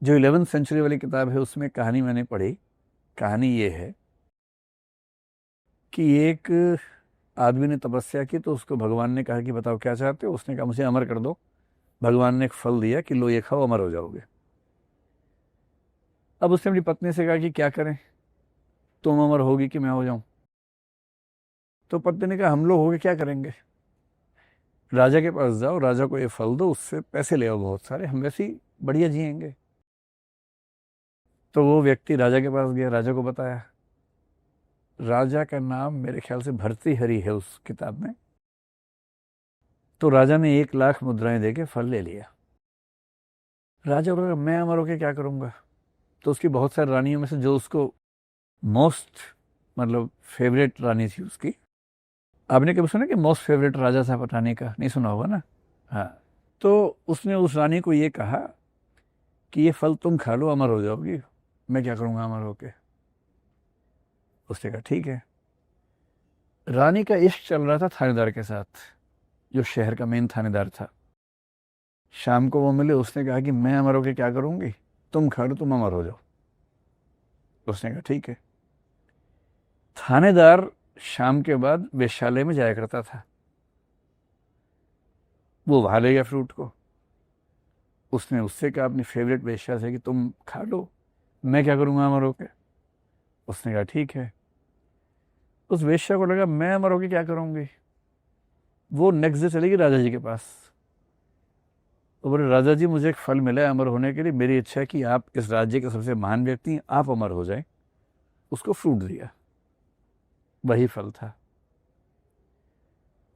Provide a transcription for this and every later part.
जो 11th century वाली किताब है उसमें कहानी मैंने पढ़ी। कहानी ये है कि एक आदमी ने तपस्या की तो उसको भगवान ने कहा कि बताओ क्या चाहते हो। उसने कहा मुझे अमर कर दो। भगवान ने एक फल दिया कि लो ये खाओ, अमर हो जाओगे। अब उसने अपनी पत्नी से कहा कि क्या करें, तुम अमर होगी कि मैं हो जाऊं। तो पत्नी ने कहा हम लोग होगे क्या करेंगे, राजा के पास जाओ, राजा को ये फल दो, उससे पैसे ले आओ बहुत सारे, हम वैसे ही बढ़िया जिएंगे। तो वो व्यक्ति राजा के पास गया, राजा को बताया। राजा का नाम मेरे ख्याल से भर्तृहरि है उस किताब में। तो राजा ने 1 लाख मुद्राएं देके फल ले लिया। राजा बोला मैं अमर होके क्या करूंगा। तो उसकी बहुत सारी रानियों में से जो उसको मोस्ट मतलब फेवरेट रानी थी उसकी, आपने कभी सुना कि मोस्ट फेवरेट राजा था रानी का, नहीं सुना होगा ना। हाँ, तो उसने उस रानी को ये कहा कि ये फल तुम खा लो, अमर हो जाओगी, मैं क्या करूंगा अमर होके। उसने कहा ठीक है। रानी का इश्क चल रहा था थानेदार के साथ, जो शहर का मेन थानेदार था। शाम को वो मिले, उसने कहा कि मैं अमर होके क्या करूंगी, तुम खा लो, तुम अमर हो जाओ। उसने कहा ठीक है। थानेदार शाम के बाद वेश्यालय में जाया करता था। वो वहां ले गया फ्रूट को। उसने उससे कहा अपनी फेवरेट वेश्या से कि तुम खा लो, मैं क्या करूंगा अमर होके। उसने कहा ठीक है। उस वेश्या को लगा मैं अमर होके क्या करूंगी। वो नेक्स्ट डे चलेगी राजा जी के पास। तो बोले राजा जी मुझे एक फल मिला है अमर होने के लिए, मेरी इच्छा है कि आप इस राज्य के सबसे महान व्यक्ति हैं, आप अमर हो जाए। उसको फ्रूट दिया, वही फल था।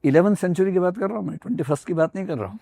11th सेंचुरी की बात कर रहा हूँ मैं, 21st की बात नहीं कर रहा हूँ।